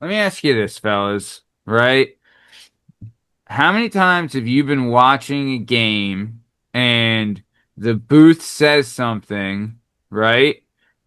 let me ask you this, fellas, right? How many times have you been watching a game and the booth says something, right?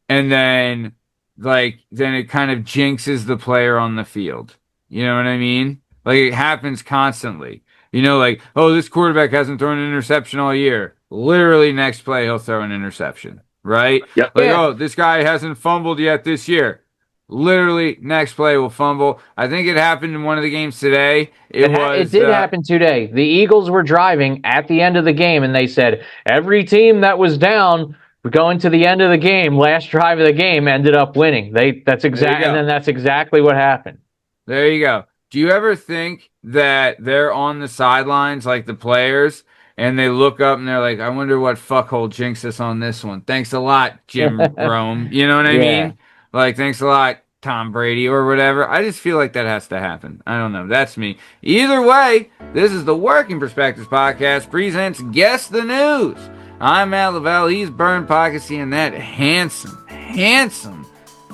And then then it kind of jinxes the player on the field. You know what I mean? Like it happens constantly. Like, oh, this quarterback hasn't thrown an interception all year. Literally next play he'll throw an interception, right? Yep. Like, Yeah, oh, this guy hasn't fumbled yet this year. Literally next play will fumble. I think it happened in one of the games today. It it was did happen today. The Eagles were driving at the end of the game, and they said every team that was down going to the end of the game, last drive of the game, ended up winning. There you And go. then that's exactly what happened. There you go. Do you ever think that they're on the sidelines like the players and they look up and they're like, I wonder what fuckhole jinxed us on this one. Thanks a lot, Jim Rome. You know what I Yeah. mean? Like, thanks a lot, Tom Brady or whatever. I just feel like that has to happen. I don't know. That's me. Either way, this is the Working Perspectives Podcast presents Guess the News. I'm Matt Lavelle. He's Bern Pocketsy, and that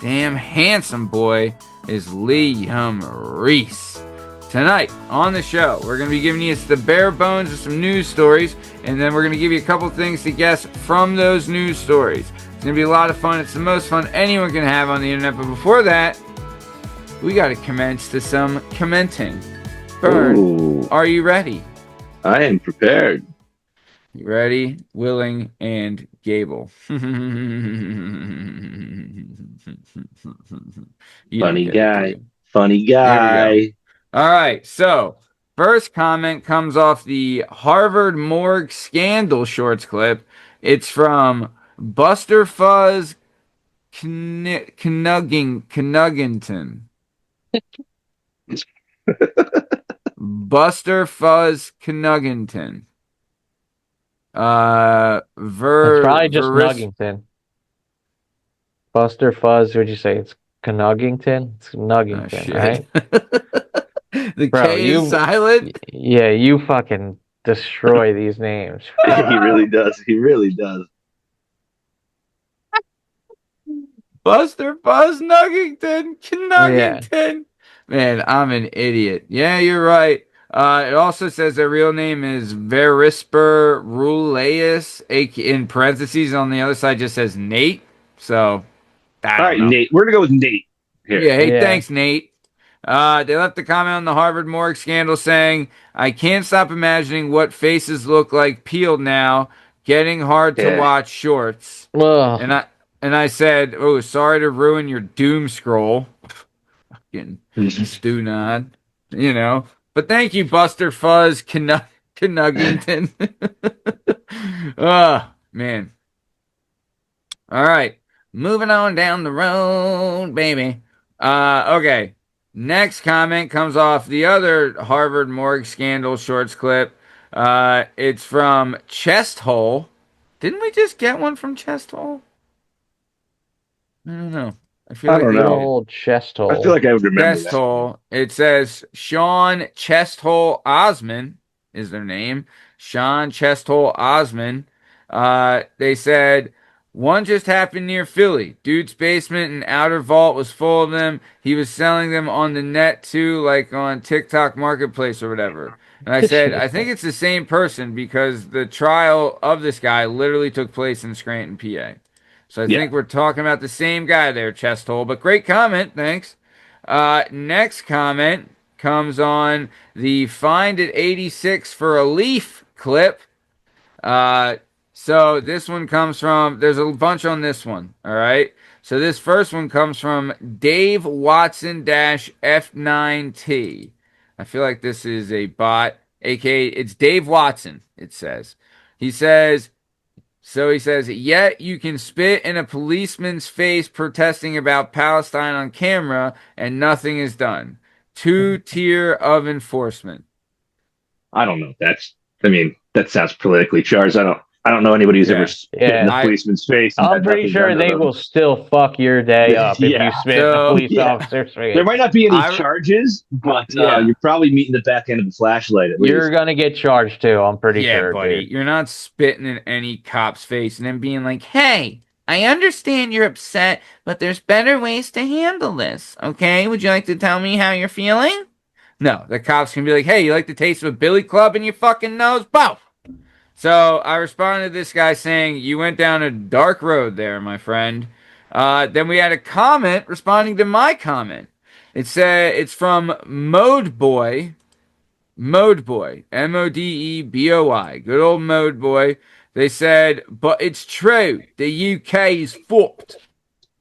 damn handsome boy is Liam Reese. Tonight on the show, we're going to be giving you the bare bones of some news stories, and then we're going to give you a couple things to guess from those news stories. It's going to be a lot of fun. It's the most fun anyone can have on the internet. But before that, we got to commence to some commenting. Bern, Ooh, are you ready? I am prepared. You ready, willing, and Gable? You don't Funny get it, do guy. you? Funny Here we go. guy. All right. So, first comment comes off the Harvard morgue scandal shorts clip. It's from Buster Fuzz Knuggington. Buster Fuzz Knuggington. It's probably just Veris. Nuggington. Buster Fuzz, would you say it's Knuggington? It's Oh Nuggington, shit. right? The Bro, K is silent. yeah, you fucking destroy these names. He really does. He really does. Buster Buzz Nuggington, Yeah. Nuggington. Man, I'm an idiot. Yeah, you're right. It also says their real name is Verisper Ruleus. In parentheses on the other side just says Nate. So, I All don't right, know. Nate. We're gonna go with Nate here. Yeah, hey, Yeah. thanks, Nate. They left a comment on the Harvard morgue scandal saying, I can't stop imagining what faces look like peeled now. Getting hard to Yeah. watch shorts. And Ugh. I said, oh, sorry to ruin your doom scroll. Fucking stew nod, But thank you, Buster Fuzz Knuggington. Oh, man. All right. Moving on down the road, baby. Okay. Next comment comes off the other Harvard morgue scandal shorts clip. It's from Chest Hole. Didn't we just get one from Chest Hole? I don't know. I feel I like don't we Good know. did. old chest I feel hole. like I would remember Chest that. Hole. It says Sean Chesthole Osman is their name. Sean Chesthole Osman. They said one just happened near Philly. Dude's basement and outer vault was full of them. He was selling them on the net too, like on TikTok Marketplace or whatever. And I said, I think it's the same person because the trial of this guy literally took place in Scranton, PA. So I Yeah. think we're talking about the same guy there, Chest Hole. But great comment, thanks. Next comment comes on the Find at 86 for a Leaf clip. Uh, so this one comes from, there's a bunch on this one, all right? So this first one comes from Dave Watson F9T. I feel like this is a bot, aka it's Dave Watson, it says. He says, he says, yet you can spit in a policeman's face protesting about Palestine on camera and nothing is done. Two tier of enforcement. I don't know. I mean, that sounds politically charged. I don't know anybody who's ever Yeah. spit in Yeah. a policeman's face and I'm had pretty nothing sure done to they them. will still fuck your day up if you Yeah. spit in a So, police Yeah. officer's face. There might not be any I, charges, but yeah. you're probably meeting the back end of the flashlight at You're least. gonna get charged too, I'm pretty Yeah, sure, buddy. dude. You're not spitting in any cop's face and then being like, hey, I understand you're upset, but there's better ways to handle this, okay? Would you like to tell me how you're feeling? No, the cops can be like, hey, you like the taste of a billy club in your fucking nose? Boom! So I responded to this guy saying, you went down a dark road there, my friend. Then we had a comment responding to my comment. It said, it's from Mode Boy. Mode Boy. Modeboi. Good old Mode Boy. They said, but it's true. The UK is fucked.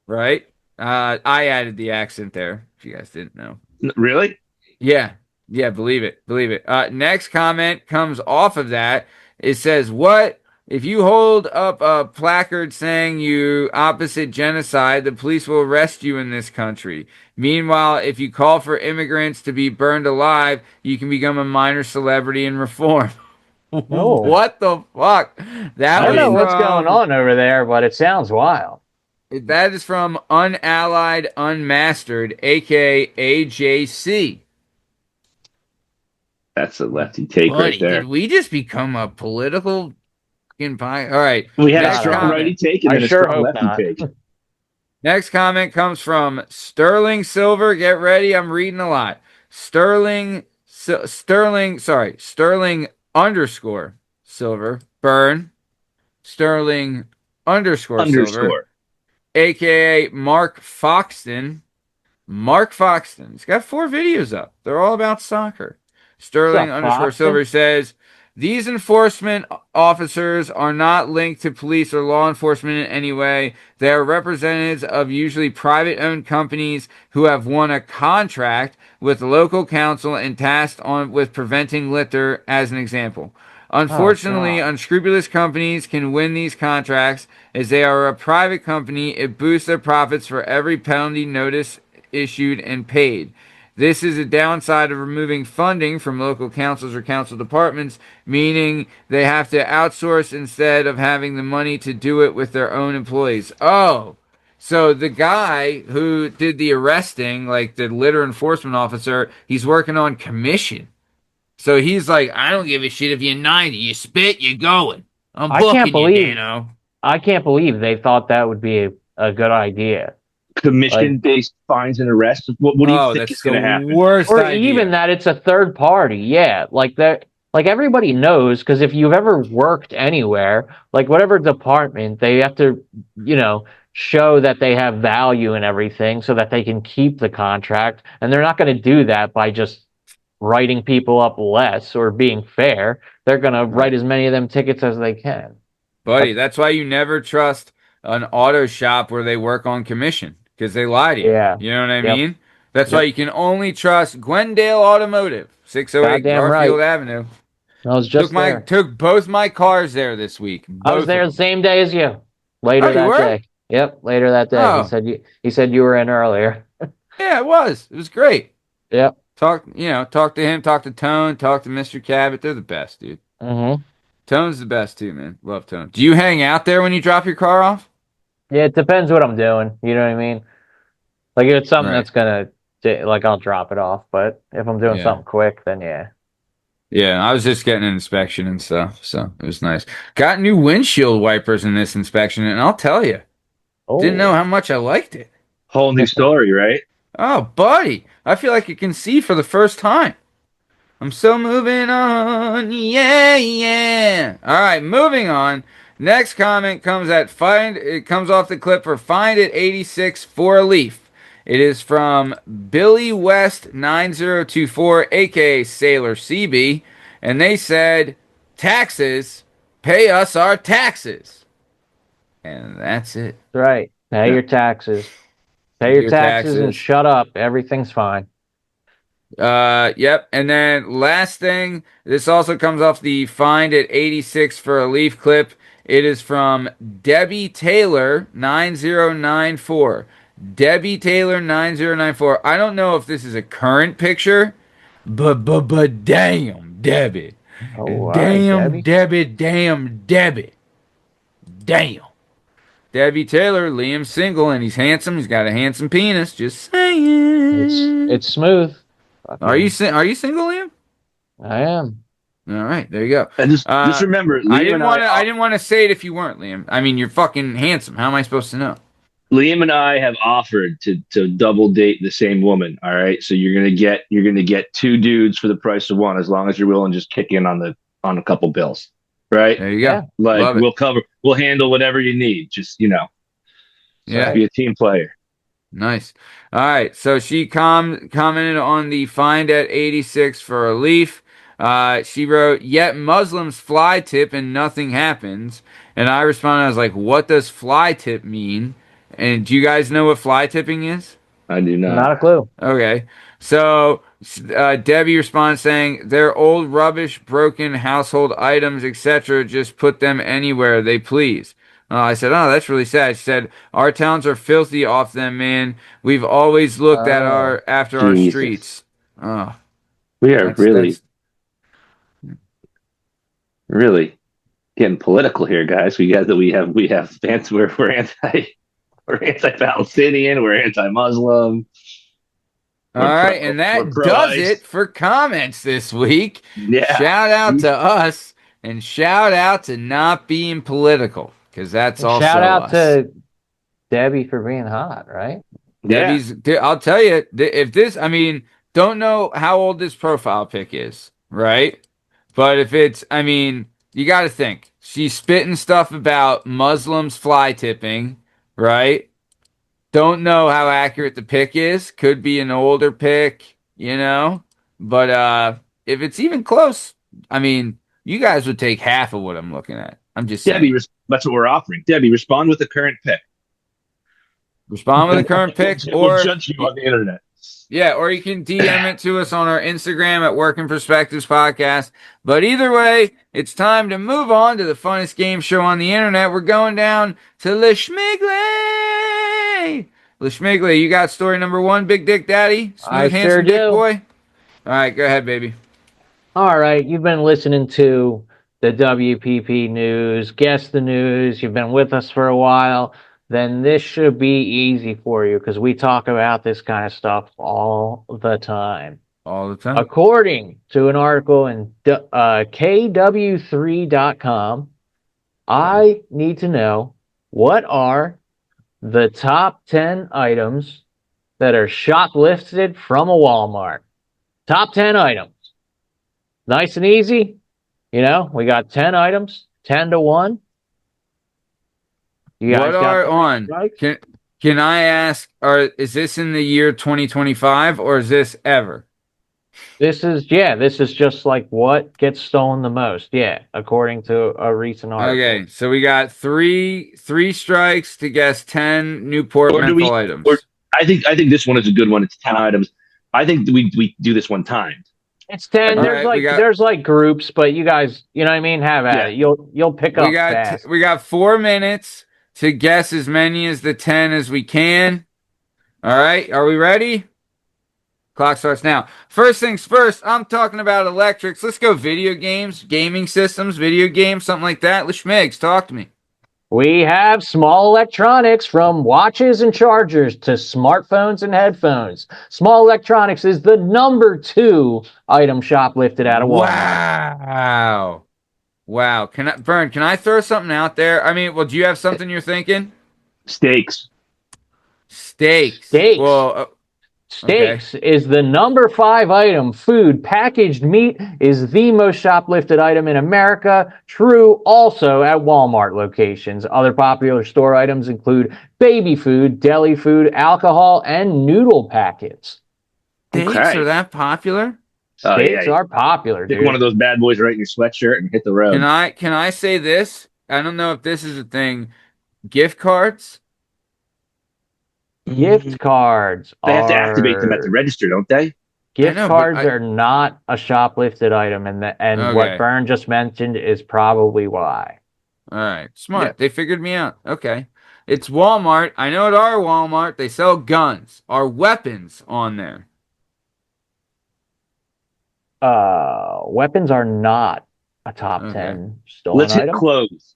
Right? I added the accent there, if you guys didn't know. Really? Yeah, yeah, believe it, believe it. Next comment comes off of that. It says, "What if you hold up a placard saying you opposite genocide? The police will arrest you in this country. Meanwhile, if you call for immigrants to be burned alive, you can become a minor celebrity and reform." Oh, What the fuck? I That don't I was know mean, what's going from on over there, but it sounds wild. that is from Unallied Unmastered, aka AJC. that's a lefty take right Buddy, did there. we just become a political fucking pie? All right. We had a Next God, I strong hope. comment. righty take and I then a sure strong hope lefty not. take. Next comment comes from Sterling Silver. Get ready. I'm reading a lot. Sterling underscore Silver. Burn. Sterling underscore Silver. Underscore. AKA Mark Foxton. Mark Foxton. He's got 4 videos up. They're all about soccer. What's Sterling up, underscore Foxton? Silver says, these enforcement officers are not linked to police or law enforcement in any way. They are representatives of usually private owned companies who have won a contract with the local council and tasked on with preventing litter as an example. Oh Unfortunately, God. unscrupulous companies can win these contracts as they are a private company. It boosts their profits for every penalty notice issued and paid. This is a downside of removing funding from local councils or council departments, meaning they have to outsource instead of having the money to do it with their own employees. Oh, so the guy who did the arresting, like the litter enforcement officer, he's working on commission. So he's like, I don't give a shit if you're 90. You spit, you're going. I'm I can't booking you, believe Dano. I can't believe they thought that would be a good idea. Like, Commission based fines and arrests. What do you Oh, think is that's the going to happen? worst or even idea. that it's a third party. Yeah, like that. Like everybody knows, because if you've ever worked anywhere, like whatever department, they have to, you know, show that they have value and everything so that they can keep the contract. And they're not going to do that by just writing people up less or being fair. They're going to write Right. as many of them tickets as they can. Buddy, That's, that's why you never trust an auto shop where they work on commission because they lie to you. yeah. You know what I Yep. mean? That's why Yep. you can only trust Glendale Automotive, 608 Goddamn right. Garfield Avenue. I was Took just my there. took both my cars there this week, I was both of there the them. same day as you. Oh, Later you that were? day. Yep, later that day. Oh, He said you were in earlier. yeah, it was. It was great. Yep. Talk to him, talk to Tone, talk to Mr. Cabot. They're the best, dude. Hmm. Tone's the best too, man. Love Tone. Do you hang out there when you drop your car off? Yeah, it depends what I'm doing. You know what I mean? Like if it's something Right. that's gonna like I'll drop it off, but if I'm doing Yeah. something quick, then yeah. Yeah, I was just getting an inspection and stuff, so it was nice. Got new windshield wipers in this inspection, and I'll tell you, didn't know Oh. how much I liked it. Whole new story, right? Oh, buddy, I feel like I can see for the first time. I'm still moving on. Yeah, yeah. All right, moving on. Next comment comes at find. It comes off the clip for find at 86 for a leaf. It is from Billy West 9024, aka Sailor CB, and they said, "Taxes, pay us our taxes," and that's it. That's right. Pay Yeah. your taxes. Pay Pay your your taxes and taxes. shut up. Everything's fine. Yep. And then last thing, this also comes off the find at 86 for a leaf clip. It is from Debbie Taylor 9094. Debbie Taylor 9094. I don't know if this is a current picture, but damn, Debbie. Oh, all right, Damn, Debbie. Debbie, damn, Debbie. Damn. Debbie Taylor, Liam's single and he's handsome. He's got a handsome penis. Just It's saying. it's smooth. Are you Fucking are you single, Liam? I am. All right, there you go. And just Uh, remember, Liam and I I didn't want to say it if you weren't, Liam. I mean, you're fucking handsome. How am I supposed to know? have offered to double date the same woman. All right, so you're gonna get two dudes for the price of one, as long as you're willing to just kick in on a couple bills, right? There you go. Yeah, Like Love it. we'll handle whatever you need. Just Yeah. right. be a team player. Nice. All right. So she commented on the find at 86 for a leaf. She wrote, "Yet Muslims fly tip and nothing happens." And I responded, I was like, "What does fly tip mean?" And do you guys know what fly tipping is? I do not. Not a clue. Okay. So Debbie responds saying, "They're old rubbish, broken household items, etc. Just put them anywhere they please." I said, "Oh, that's really sad." She said, "Our towns are filthy off them, man. We've always looked at Oh, our after our Jesus, streets." Oh, we are that's really getting political here, guys. We have fans. We're anti we're anti-Palestinian. We're anti-Muslim. all right, and We're that pro does it ICE. for comments this week. Yeah. Shout out to us and shout out to not being political because that's and shout also out us. to Debbie for being hot, right? Yeah. I'll tell you, if this, I mean, don't know how old this profile pic is, right? But if it's, I mean, you got to think. She's spitting stuff about Muslims fly tipping, right? Don't know how accurate the pic is. Could be an older pic, you know? But if it's even close, I mean, you guys would take half of what I'm looking at. I'm just Debbie, saying. that's what we're offering. Debbie, respond with the current pick. Respond with a And current we'll, pic, we'll or judge you on the internet. yeah, or you can DM it to us on our Instagram at Working Perspectives Podcast. But either way, it's time to move on to the funnest game show on the internet. We're going down to Le Schmigley. Le Schmigley, you got story number one, Big Dick Daddy, I smooth, sure handsome dick do. boy. All right, go ahead, baby. All right, you've been listening to the WPP news, guess the news. You've been with us for a while. Then this should be easy for you because we talk about this kind of stuff all the time. All the time. According to an article in KW3.com, Okay. I need to know what are the top 10 items that are shoplifted from a Walmart. Top 10 items. Nice and easy. You know, we got 10 items, 10 to 1. You What guys got are three on? strikes? Can I ask, is this in the year 2025 or is this ever? This is just like what gets stolen the most. Yeah, according to a recent article. Okay, so we got three strikes to guess 10 Newport Or do menthol we or items. I think this one is a good one. It's 10 items. I think we do this one time. It's 10. All right, There's like groups, but you guys, you know what I mean, have at Yeah. it. You'll pick up fast. we got 4 minutes to guess as many as the 10 as we can. All right, are we ready? Clock starts now. First things first, I'm talking about electrics. Let's go video games, gaming systems, video games, something like that. Lishmigs, talk to me. We have small electronics from watches and chargers to smartphones and headphones. Small electronics is the number 2 item shoplifted out of Walmart. Wow. Wow. Can I throw something out there? I mean, well, do you have something you're thinking? Steaks. Steaks. Steaks. Well, okay. Steaks is the number 5 item. Food, packaged meat is the most shoplifted item in America. True also at Walmart locations. Other popular store items include baby food, deli food, alcohol, and noodle packets. Steaks are Okay. that popular? Oh Steaks yeah. are popular, Stick one dude. of those bad boys right in your sweatshirt and hit the road. Can I say this? I don't know if this is a thing. Gift cards? Gift cards They have to activate them at the are register, don't they? I gift know, but cards are not a shoplifted item, and what okay. Bern just mentioned is probably why. All right. Yeah. Smart. They figured me out. Okay. It's Walmart. I know at our Walmart they sell guns. Are weapons on there? Weapons are not a top Okay. 10 stolen Let's hit item.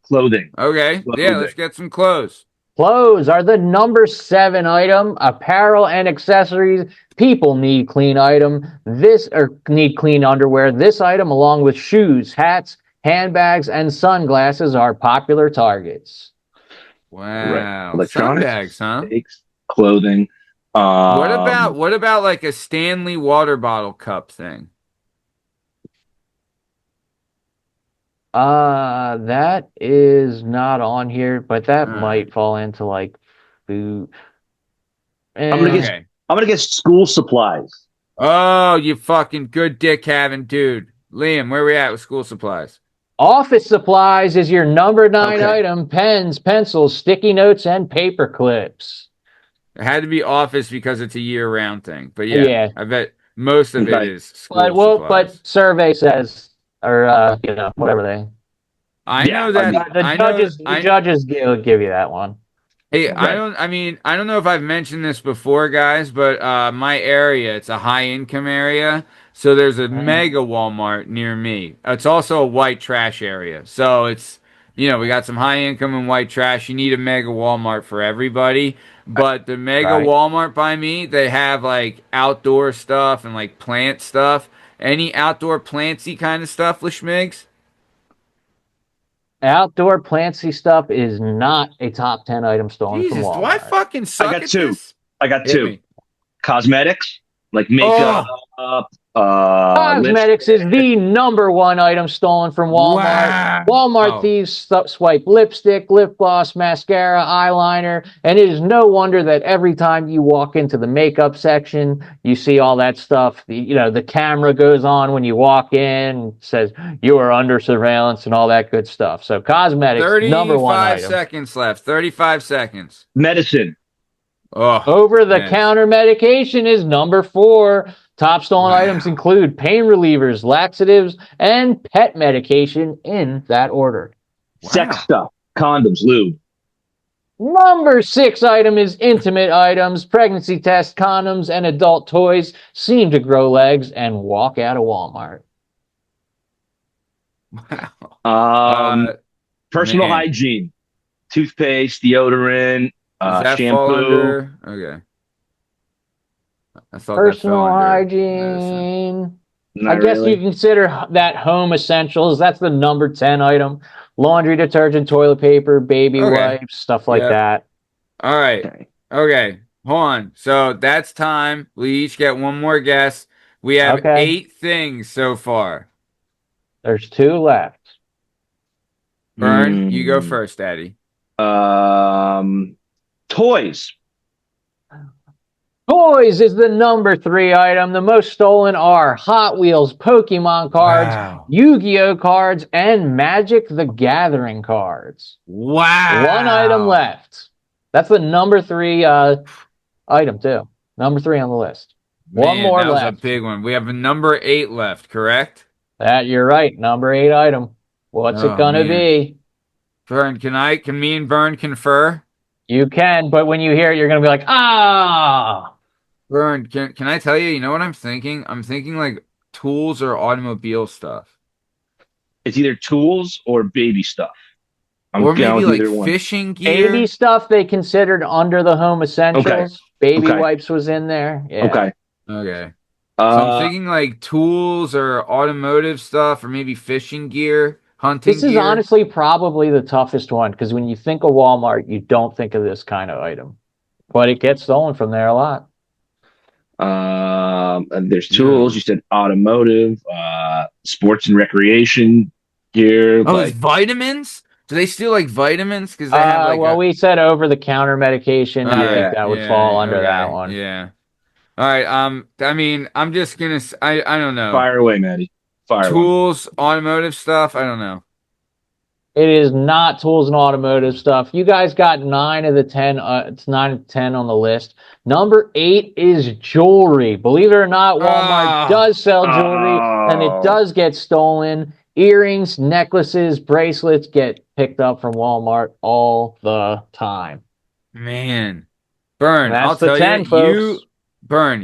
clothing. Okay. Yeah, let's Clothing. get some clothes. Clothes are the number 7 item. Apparel and accessories. People need clean item. This or need clean underwear. This item, along with shoes, hats, handbags, and sunglasses, are popular targets. Right. Wow. Electronics, Sunbags, huh? steaks, clothing. What about like a Stanley water bottle cup thing? That is not on here, but that All right. might fall into like food. I'm gonna Eh, guess. Okay. I'm gonna guess school supplies. Oh, you fucking good dick having dude. Liam, where we at with school supplies? Office supplies is your number 9 Okay. item. Pens, pencils, sticky notes, and paper clips. It had to be office because it's a year-round thing. But yeah, Yeah, I bet most of it Okay. is school but supplies. survey says, or whatever they. I Yeah. know I that mean, The judges give you that one. hey, right. I don't know if I've mentioned this before, guys, but my area, it's a high income area. So there's a mega Walmart near me. It's also a white trash area. So it's, we got some high income and white trash. You need a mega Walmart for everybody. But the mega Right. Walmart by me, they have like outdoor stuff and like plant stuff. Any outdoor plantsy kind of stuff, Lishmigs? Outdoor plantsy stuff is not a top 10 item stolen from Jesus, do I Walmart. fucking I suck got at two. this? I got Hit two. me. Cosmetics, like makeup, Oh, Cosmetics is lipstick. the number 1 item stolen from Walmart. Walmart wow. thieves swipe lipstick, lip gloss, mascara, eyeliner, and it is no wonder that every time you walk into the makeup section, you see all that stuff. The camera goes on when you walk in, says you are under surveillance and all that good stuff. So cosmetics, number 1 35 item. seconds left. 35 seconds. Medicine. Oh, Over the meds. counter medication is number 4. Top stolen items Wow. include pain relievers, laxatives, and pet medication in that order. Sex Wow. stuff. Condoms. Lube. Number 6 item is intimate items. Pregnancy test condoms and adult toys seem to grow legs and walk out of Walmart. Wow. Um, Personal Man. hygiene. Toothpaste, deodorant, Does that fall shampoo. under? Okay. I thought that fell Personal under medicine. hygiene. I Not guess you really. consider that home essentials. That's the number 10 item. Laundry detergent, toilet paper, baby Okay. wipes, stuff like Yep. that. All right. Okay. Okay. Hold on. So that's time. We each get one more guess. We have Okay. 8 things so far. There's 2 left. Bern, you go Hmm. first, Daddy. Toys. Toys is the number 3 item. The most stolen are Hot Wheels, Pokemon cards, Wow. Yu-Gi-Oh cards, and Magic the Gathering cards. 1 item Wow. left. That's the number 3 item too. Number 3 on the list. One Man, more that was a left. big one. We have a number 8 left, correct? That you're right. Number 8 item. What's it Oh gonna man. be? Bern, can me and Bern confer? You can, but when you hear it, you're gonna be like, ah. Bern, can I tell you, you know what I'm thinking? I'm thinking like tools or automobile stuff. It's either tools or baby stuff. I'm Or down maybe with like either one. fishing Baby gear. stuff they considered under the home Okay. essentials. Baby Okay. wipes was in there. Yeah. Okay. Okay. So I'm Uh, thinking like tools or automotive stuff or maybe fishing gear, hunting This is gear. honestly probably the toughest one because when you think of Walmart, you don't think of this kind of item, but it gets stolen from there a lot. and there's tools. Yeah. You said automotive, sports and recreation gear. Oh, it's Like, vitamins? Do they steal like vitamins? Because they have like Well, a. we said over the counter medication. All I think yeah. right. that would fall Yeah. under that Okay. one. Yeah. All right. I mean, I'm just gonna. I don't know. Fire away, Maddie. Fire one. Tools, automotive stuff. I don't know. It is not tools and automotive stuff. You guys got 9 of the 10. It's 9 of 10 on the list. Number 8 is jewelry. Believe it or not, Walmart Ah, does sell jewelry and it Oh, does get stolen. Earrings, necklaces, bracelets get picked up from Walmart all the time. man. And Burn. I'll that's the tell you, 10, folks.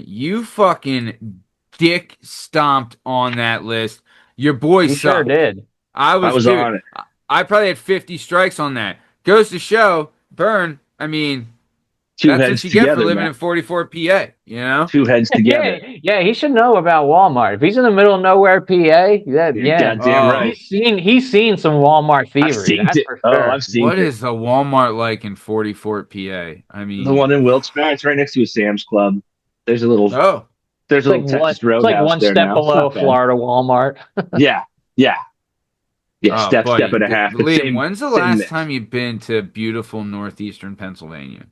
you fucking dick stomped on that list. Your boy You sure sucked. did. I I was, was dude. on it. I probably had 50 strikes on that. Goes to show, Burn, I mean, Two that's what heads you get for together, living man. in 44 PA, you know? Two heads Yeah, together. yeah, he should know about Walmart. If he's in the middle of nowhere, PA, You're yeah, goddamn right. Oh, he's seen some Walmart I've thievery, seen that's it. for Oh, sure. I've seen what it. is a Walmart like in 44 PA? I The mean, one in Wilkes-Barre, it's right next to a Sam's Club. There's a little oh, there's a little Texas It's like Roadhouse one there step now. It's below not bad. Florida Walmart. Yeah, yeah, yeah. oh, Step buddy. and a half. But Liam, same when's the same last mix. time you've been to beautiful northeastern Pennsylvania?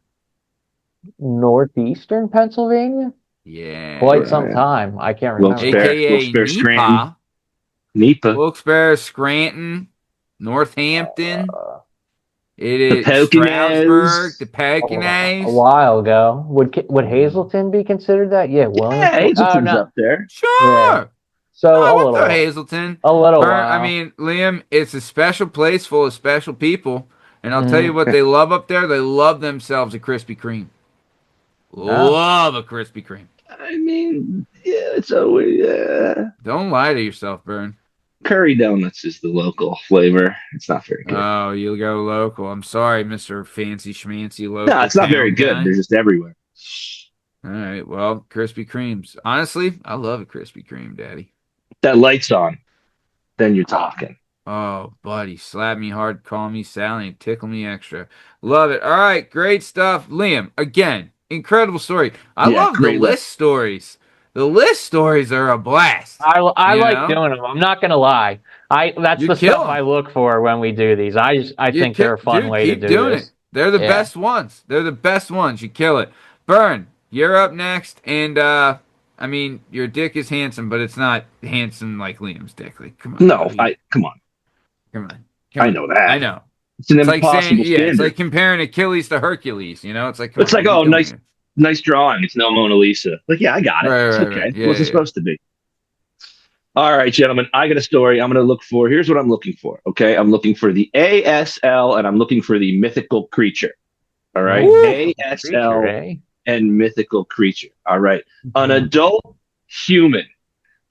Northeastern Pennsylvania? Quite Yeah. some Yeah. time. I can't remember. Wilkes-Barre, AKA Wilkes-Barre, Scranton, NEPA, NEPA, Wilkes-Barre, Scranton, Northampton. Uh, It the is Stroudsburg, Poconos. the a Pekinase. while ago. Would Hazelton be considered that? Yeah, Yeah, Williamsport. Oh Hazleton's no. up there. Yeah. Sure. So Oh, we'll throw Hazelton. a little Burn. I while. mean, Liam, it's a special place full of special people. And I'll tell you Mm. what they love up there. They love themselves a Krispy Kreme. Oh. Love a Krispy Kreme. I mean, yeah, it's always Don't lie to yourself, Burn. curry donuts is the local flavor. It's not very good. Oh, you go local. I'm sorry, Mr. Fancy Schmancy No, local it's not very town good. guy. They're just everywhere. All right, well, Krispy Kremes. Honestly, I love a Krispy Kreme, Daddy. That light's on, then you're talking. Oh, buddy, slap me hard, call me Sally, and tickle me extra. Love it. All right, great stuff. Liam, again, incredible story. I Yeah, love the great list. list stories. The list stories are a blast. I You like know, doing them. I'm not gonna lie. That's you the kill stuff I them. look for when we do these. I You think they're a fun dude, way to keep do doing it. this. They're the Yeah. best ones. They're the best ones. You kill it. Burn, you're up next, and I mean, your dick is handsome, but it's not handsome like Liam's dick. Like, come on, No, buddy. come on. Come on. Come I on. know I that. know. It's an It's like saying, impossible yeah, it's standard. like comparing Achilles to Hercules. You know, it's like, come It's on, like, what are you oh, doing nice, here? nice drawing. It's no Mona Lisa. Like, yeah, I got it. Right, It's right, okay. right. Yeah, What's it yeah, supposed to be? All right, gentlemen, I got a story I'm going to look for. Here's what I'm looking for. Okay. I'm looking for the ASL and I'm looking for the mythical creature. All yeah. right. Oh, Woo! creature, ASL eh? and mythical creature. All right. An Mhm. adult human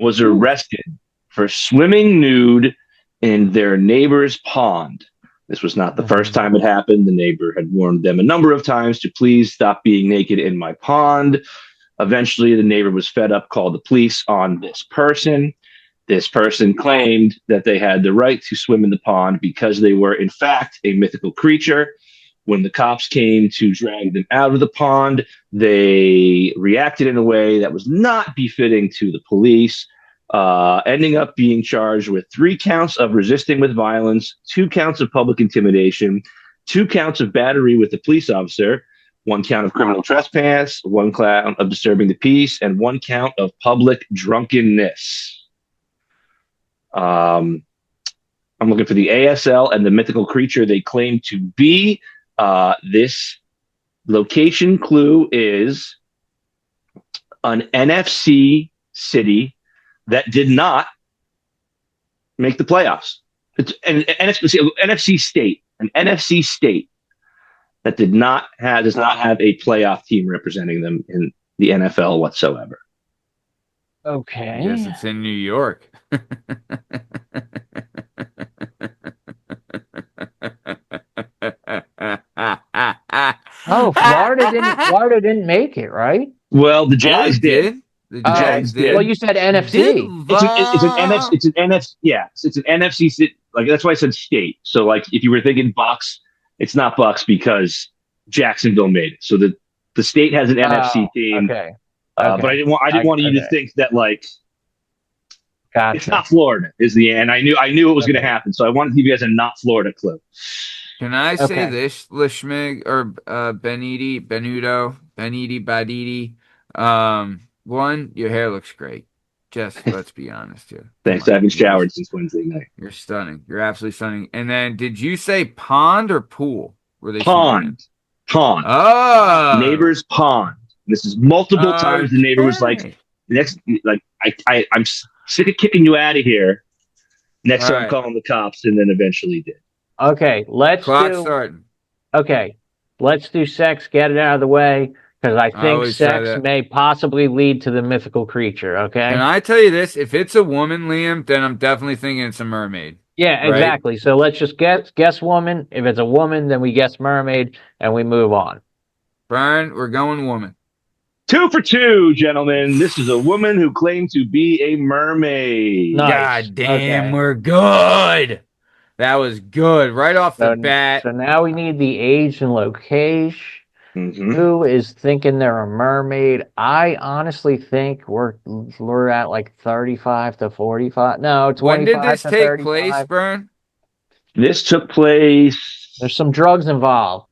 was Ooh. arrested for swimming nude in their neighbor's pond. This was not the first Mhm. time it happened. The neighbor had warned them a number of times to please stop being naked in my pond. Eventually, the neighbor was fed up, called the police on this person. This person claimed that they had the right to swim in the pond because they were, in fact, a mythical creature. When the cops came to drag them out of the pond, they reacted in a way that was not befitting to the police, ending up being charged with 3 counts of resisting with violence, 2 counts of public intimidation, 2 counts of battery with a police officer, 1 count of criminal trespass, 1 count of disturbing the peace, and 1 count of public drunkenness. I'm looking for the ASL and the mythical creature they claim to be. This location clue is an NFC city that did not make the playoffs. It's an NFC state, an NFC state that does not have a playoff team representing them in the NFL whatsoever. I guess Okay. it's in New York. Oh, Florida didn't make it, right? Well, the Yeah, they Jags did. did. The The Oh, Jags Jags well, did. did. you said Did NFC. It's an NFC. It's an NFC. Yeah, it's an NFC. Like that's why I said state. So like if you were thinking Bucks, it's not Bucks because Jacksonville made it. So the state has an NFC Oh, team, okay. but Okay. I didn't want you to Okay. think that like it's Gotcha. not Florida is the and I knew it was going to Okay. happen. So I wanted to give you guys a not Florida clue. Can I say Okay. this, Lishmig or Beniti, Benudo, Beniti, Baditi? One, your hair looks great. Just let's be honest here. Come Thanks. I on, haven't showered since Wednesday night. you're stunning. You're absolutely stunning. And then, did you say pond or pool? Were they swimming in? Pond, Oh, neighbor's pond. This is multiple times. The neighbor was like, okay. next, like I'm sick of kicking you out of here. Next All time I'm right. calling the cops, and then eventually did. Okay. Clock starting. Okay. Let's do sex. Get it out of the way because I I think always try sex that. may possibly lead to the mythical creature. Can Okay. I tell you this? If it's a woman, Liam, then I'm definitely thinking it's a mermaid. Yeah, right? exactly. So let's just guess woman. If it's a woman, then we guess mermaid and we move on. Bern, we're going woman. 2 for 2, gentlemen. This is a woman who claimed to be a mermaid. Nice. God damn, Okay. we're good. That was good. Right off the So bat. now we need the age and location. Hmm. Who is thinking they're a mermaid? I honestly think we're at like 35 to 45. No, When did 25 this to take place, 35. Bern? This took place. There's some drugs involved.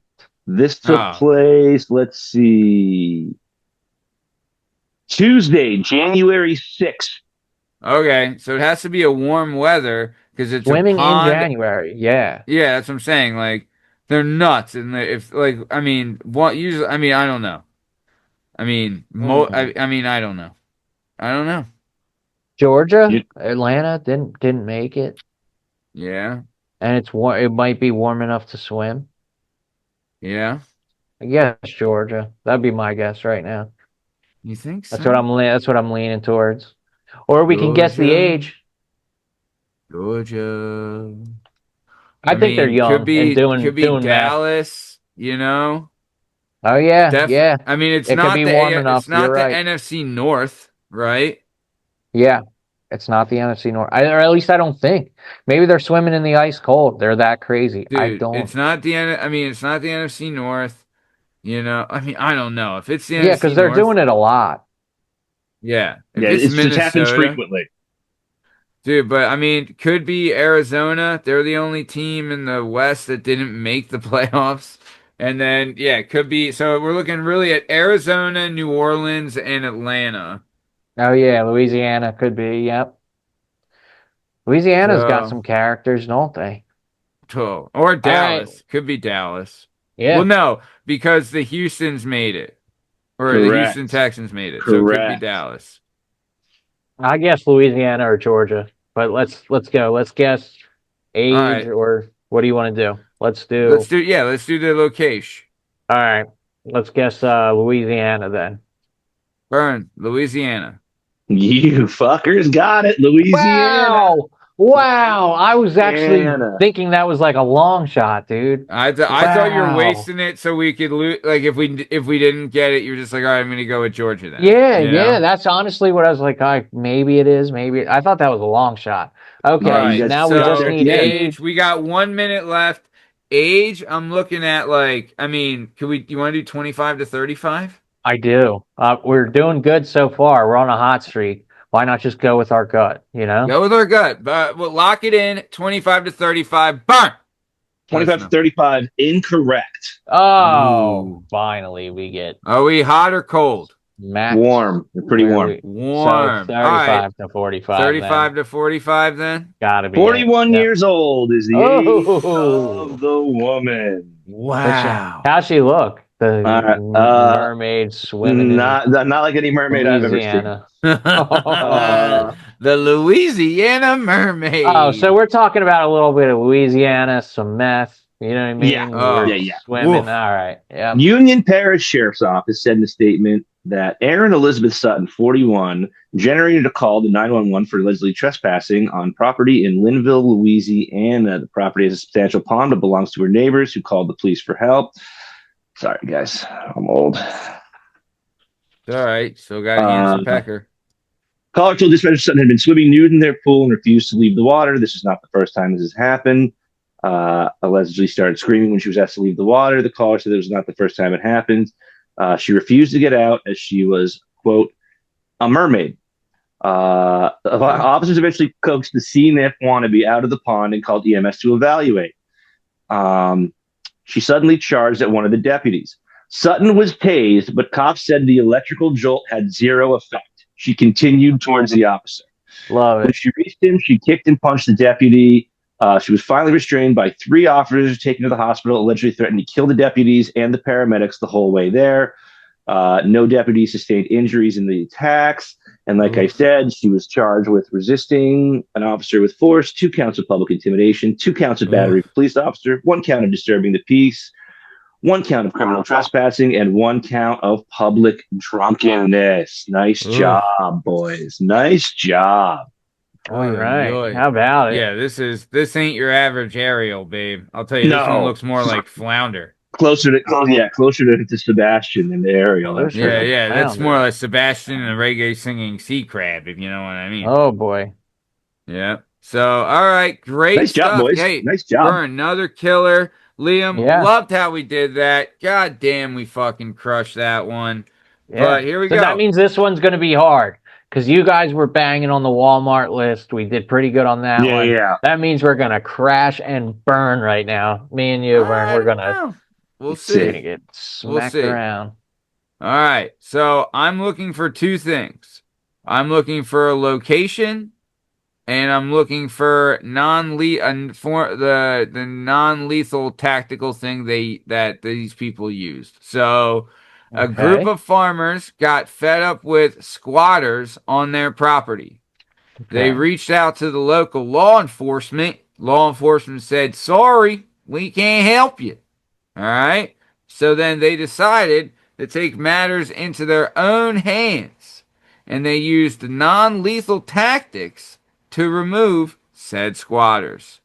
This took Oh, place. Let's see. Tuesday, January 6th. okay. So it has to be a warm weather because it's a Swimming in pond. January. Yeah. Yeah, that's what I'm saying. Like they're nuts, and if like I mean, what usually? I mean, I don't know. I mean, Hmm. I mean, I don't know. I don't know. Georgia, You- Atlanta didn't make it, Yeah, and it's warm. It might be warm enough to swim. yeah. I guess Georgia. That'd be my guess right now. You think so? That's what I'm leaning towards. Or we can guess the Georgia, age. Georgia. I I think they're mean, young and could be doing meth. Dallas. Oh yeah, Def. yeah. I mean, It could be warm enough. It's You're not the right. NFC North, right? Yeah, it's not the NFC North. Or at least I don't think. Maybe they're swimming in the ice cold. They're that crazy. I Dude, don't. I mean, it's not the NFC North. I mean, I don't know if it's the Yeah, because NFC they're North. doing it a lot. Yeah, if Yeah, it's it just happens Minnesota, frequently. dude. But I mean, could be Arizona. They're the only team in the West that didn't make the playoffs. And then, yeah, it could be. So we're looking really at Arizona, New Orleans, and Atlanta. Oh yeah, Louisiana could be. Yep. Louisiana's got So, some characters, don't they? or All right. Dallas. Could be Dallas. Well, Yeah, no, because the Houston's made it, or the Houston Correct. Texans made it. So it could be Correct. Dallas. I guess Louisiana or Georgia. But let's go. Let's guess All age right. or what do you want to do? Let's do the location. All right. Let's guess Louisiana then. Burn, Louisiana. You fuckers got it. Louisiana. Wow. Wow. I was actually Louisiana. thinking that was like a long shot, dude. I thought you were Wow. wasting it so we could lose. Like if we didn't get it, you're just like, all right, I'm gonna go with Georgia then. Yeah, You yeah, know? that's honestly what I was like, maybe it is, maybe I thought that was a long shot. All Yeah, Okay, you so right. guys now we got just there at So need the end. age, age. we got 1 minute left. Age, I'm looking at like, I mean, could we? You want to do 25 to 35? I do. We're doing good so far. We're on a hot streak. Why not just go with our gut, you know? Go with our gut, but we'll lock it in. 25 to 35. Burn. Let us 25 to know. 35. Incorrect. Oh, Ooh. finally we get Are we hot or cold? Matt. Warm. They're pretty Where warm. we so Warm. All right. 35 to 45 then. 35 to 45 then. Gotta be it. 41 Yep. years old is the age of Oh, the woman. Wow. how's she look? The All right. mermaid swimming in Not like any mermaid I've ever seen. Louisiana. The Uh, Louisiana Oh, so Mermaid. we're talking about a little bit of Louisiana, some meth. You know what I yeah. mean? Yeah, We're Oh, yeah. swimming. woof. All right. Yep. Union Parish Sheriff's Office said in a statement that Aaron Elizabeth Sutton, 41, generated a call to 911 for allegedly trespassing on property in Linville, Louisiana. The property has a substantial pond but belongs to her neighbors who called the police for help. Sorry, guys. I'm old. All right. Still got a handsome Uh, pecker. Caller told dispatcher Sutton had been swimming nude in their pool and refused to leave the water. This is not the first time this has happened. Allegedly started screaming when she was asked to leave the water. The caller said it was not the first time it happened. She refused to get out as she was, quote, a mermaid. Officers eventually coaxed the CNIF wannabe out of the pond and called EMS to evaluate. She suddenly charged at one of the deputies. Sutton was tased, but cops said the electrical jolt had zero effect. She continued towards the officer. Love When it. she reached him, she kicked and punched the deputy. She was finally restrained by 3 officers taken to the hospital, allegedly threatening to kill the deputies and the paramedics the whole way there. No deputies sustained injuries in the attacks. And like I Oof. said, she was charged with resisting an officer with force, 2 counts of public intimidation, 2 counts of battery of Oof. a police officer, 1 count of disturbing the peace, 1 count of criminal trespassing, and 1 count of public drunkenness. Nice Oof. job, boys. Nice job. All Oy, oy, right. oy. How about it? Yeah, this ain't your average aerial, babe. I'll tell you, this one No, looks more like flounder. closer to Sebastian than the Ariel. That's for Yeah, Closer to yeah, that's more flounder. like Sebastian and a reggae singing sea crab, if you know what I mean. Oh boy. Yeah. So, all right, great nice job, stuff. boys. Hey, Nice job. Bern, another killer. Liam, Yeah. loved how we did that. God damn, we fucking crushed that one. Yeah. But here we So that go. means this one's going to be hard because you guys were banging on the Walmart list. We did pretty good on that Yeah, one. yeah. That means we're going to crash and burn right now. Me and you, Vern, I we're don't going to know. We'll Let's we're going to see. see. get We'll smacked see. around. All right. So I'm looking for two things. I'm looking for a location and I'm looking for for the non-lethal tactical thing they that these people used. So, a group Okay. of farmers got fed up with squatters on their property. They Okay. reached out to the local law enforcement. Law enforcement said, "Sorry, we can't help you." All right? So then they decided to take matters into their own hands and they used non lethal tactics to remove said squatters.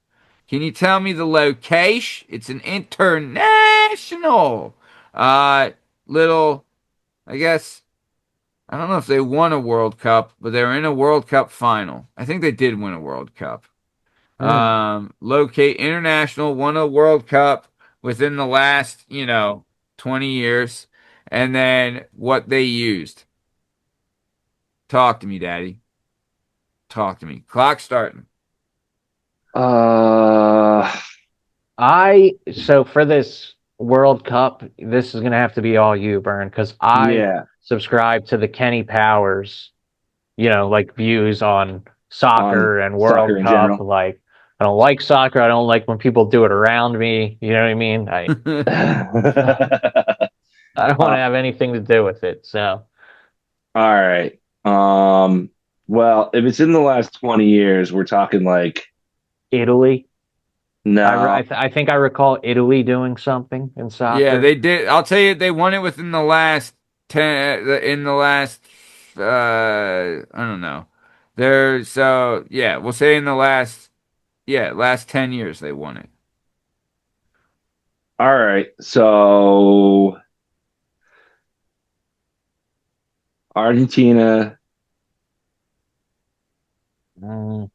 Can you tell me the location? It's an international uh, little, I guess, I don't know if they won a World Cup, but they were in a World Cup final. I think they did win a World Cup. Hmm. Locate international, won a World Cup within the last, 20 years. And then what they used. Talk to me, Daddy. Talk to me. Clock starting. Uh, I so for this World Cup, this is going to have to be all you, Vern, because I yeah. subscribe to the Kenny Powers, like views on On soccer and soccer World in Cup. general. Like, I don't like soccer. I don't like when people do it around me. You know what I mean? I I don't want to have anything to do with it. So All right. Well, if it's in the last 20 years, we're talking like Italy. no. I think I recall Italy doing something in Yeah, soccer. they did. I'll tell you, they won it within the last 10, in the last, I don't know. So, yeah, we'll say in the last 10 years they won it. All right. So Argentina, Mm,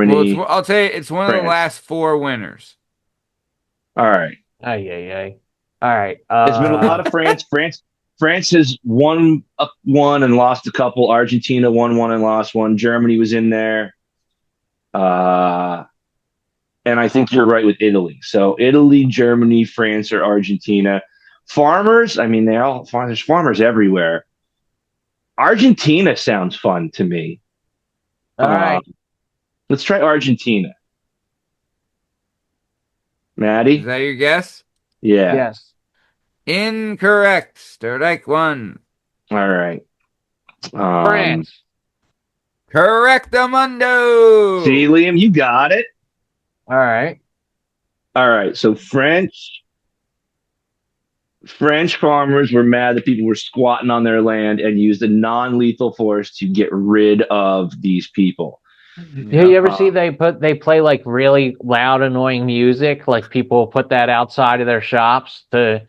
Well, Germany, I'll tell you, it's one of the France. last four winners. All right. ay, ay, ay. All right. It's been a lot of France. France has won up one and lost a couple. Argentina won one and lost one. Germany was in there. Uh, and I think you're right with Italy. So Italy, Germany, France, or Argentina. Farmers, I mean, there's farmers everywhere. Argentina sounds fun to me. All Uh, right. let's try Argentina. Is Maddie? that your guess? Yeah. Yes. Incorrect. Strike one. All right. Um, France. see, Correctamundo. Liam, you got it. All right. All right. So French farmers were mad that people were squatting on their land and used a non-lethal force to get rid of these people. Do you Yep. ever see they play like really loud, annoying music? Like people put that outside of their shops to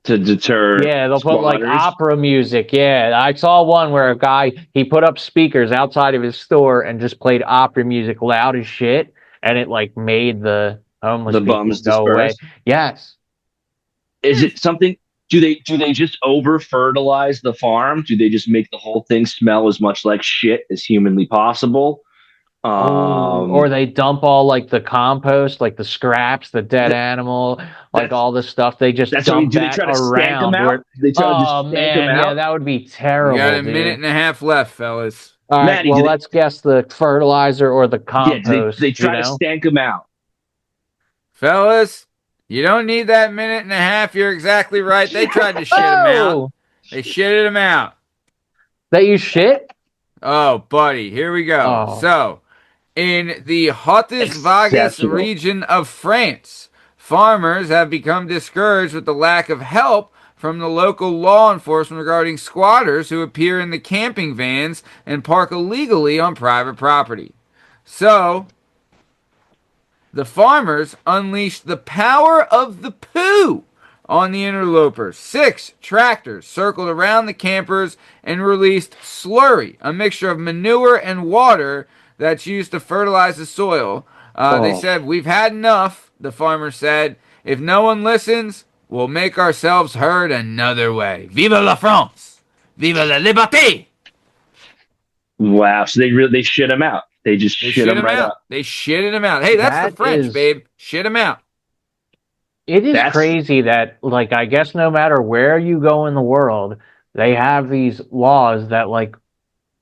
To deter yeah, they'll put like squatters. opera music. Yeah, I saw one where a guy he put up speakers outside of his store and just played opera music loud as shit, and it like made the homeless The people bums go away. disperse. Yes. Is it something? Do they just over fertilize the farm? Do they just make the whole thing smell as much like shit as humanly possible? Oh, or Um, they dump all like the compost, like the scraps, the dead th- animal, like that's all the stuff. They just that's what I mean. dump Do they that try to stank them around out? where, Do they try to just oh stank them man, yeah, out? that would be You got terrible, a minute dude. and a half left, fellas. All right, Maddie, well, let's guess the fertilizer or the yeah, do compost, they try to stank them out? Fellas, you don't need that minute and a half. You're exactly right. They tried to shit him out. Oh, They shitted him out. that you shit? Oh, buddy, here we go. Oh, So, in the hottest Vagas Exceptional. region of France, farmers have become discouraged with the lack of help from the local law enforcement regarding squatters who appear in the camping vans and park illegally on private property. So the farmers unleashed the power of the poo on the interlopers. 6 tractors circled around the campers and released slurry, a mixture of manure and water that's used to fertilize the soil. They Oh, said, "We've had enough," the farmer said. "If no one listens, we'll make ourselves heard another way. Vive la France! Vive la liberté!" Wow. So they shit him out. They just They shit shit him him right out. up. They shitted him out. Hey, that's the that French, is babe. Shit him out. it is That's crazy that like I guess no matter where you go in the world, they have these laws that like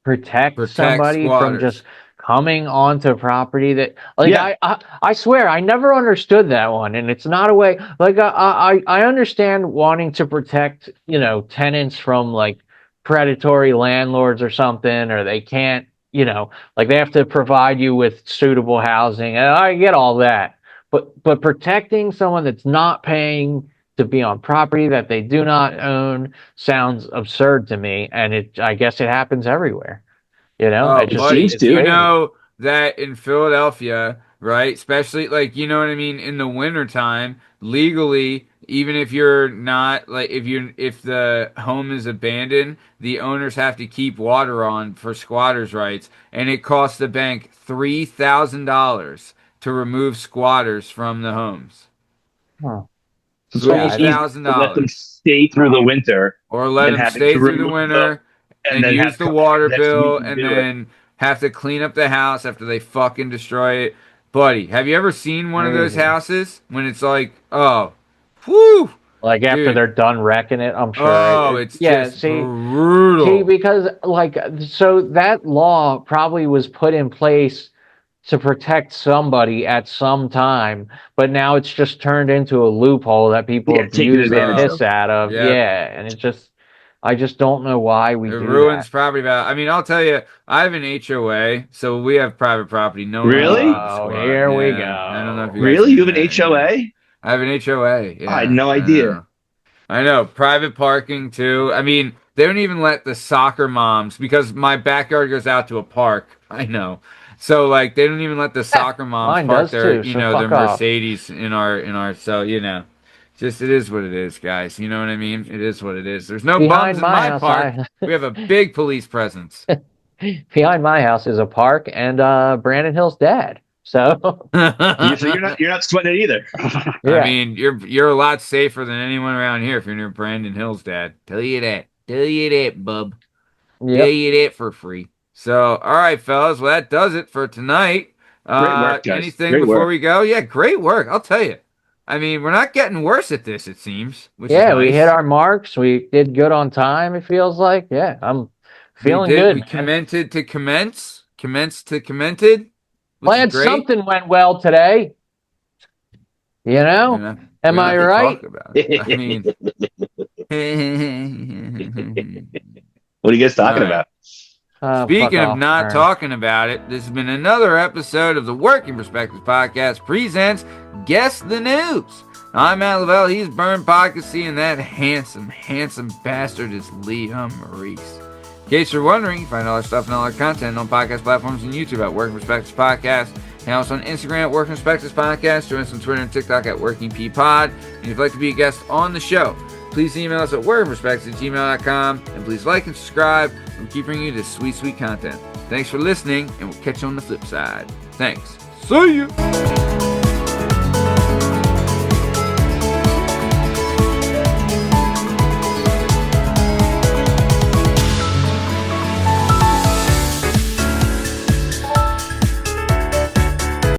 protect Protect somebody from just squatters. coming onto property that like yeah. I swear I never understood that one, and it's not a way like I understand wanting to protect, you know, tenants from like predatory landlords or something, or they can't, you know, like they have to provide you with suitable housing, and I get all that, but protecting someone that's not paying to be on property that they do not own sounds absurd to me, and it I guess it happens everywhere. You know, Oh, it It just buddy, seems it's do you to. crazy. know that in Philadelphia, right? Especially like, you know what I mean, in the wintertime, legally, even if you're not like if the home is abandoned, the owners have to keep water on for squatters' rights, and it costs the bank $3,000 to remove squatters from the homes. Huh. So it's Three Yeah, I almost don't. easier thousand to let them dollars. stay through the winter Or let than them having stay to through the remove them winter and and then use have the come back water next week bill and and do it. then have to clean up the house after they fucking destroy it. Buddy, have you ever seen one of those Crazy. houses when it's like, oh, whew, Like after dude, they're done wrecking it, I'm sure oh, it's yeah, just see, brutal. because like so that law probably was put in place to protect somebody at some time, but now it's just turned into a loophole that people Yeah, taken abuse the advantage Oh, piss of. out of. yep. Yeah, and it just I just don't know why we It do that. ruins property value. I mean, I'll tell you, I have an HOA, so we have private property. No one's Really? allowed to Oh, squat. here we Yeah, I don't know if you go. guys Really? knew You have an that. Yeah, HOA? I have an HOA. I had Yeah, no I idea. know. I know. Private parking too. I mean, they don't even let the soccer moms because my backyard goes out to a park. I know. So like they don't even let the Eh, soccer moms mine park does their, too, you so know, their fuck off. Mercedes in our so, you know. Just it is what it is, guys. You know what I mean? It is what it is. There's no bums Behind in my my house, park. I We have a big police presence. behind my house is a park and Brandon Hill's dad. So So you're not sweating it either. I yeah, mean, you're a lot safer than anyone around here if you're near Brandon Hill's dad. Tell you that. Tell you that, bub. Tell yep, you that for free. So, all right, fellas. Well, that does it for tonight. Great work, guys. Anything Great before work. we go? Yeah, great work. I'll tell you. I mean, we're not getting worse at this, it seems, which is yeah. We hit nice. our marks. We did good on time. It feels like. Yeah, I'm We feeling did. good, We man. commented to commence, commenced to commented, which is Glad great. something went well today. You You know, know, we am don't I have to talk right? about it. I What mean, are you guys all talking right. about? Fuck Speaking of off, not Bern. talking about it, this has been another episode of the Working Perspectives Podcast presents Guess the News. I'm Matt Lavelle, he's Bern Podcasty, and that handsome, handsome bastard is Liam Maurice. In case you're wondering, you can find all our stuff and all our content on podcast platforms and YouTube at Working Perspectives Podcast. And also on Instagram at Working Perspectives Podcast. Join us on Twitter and TikTok at Working P Pod. And if you'd like to be a guest on the show, please email us at workingperspectives@gmail.com. And please like and subscribe. We'll keep bringing you this sweet, sweet content. Thanks for listening, and we'll catch you on the flip side. Thanks. See you.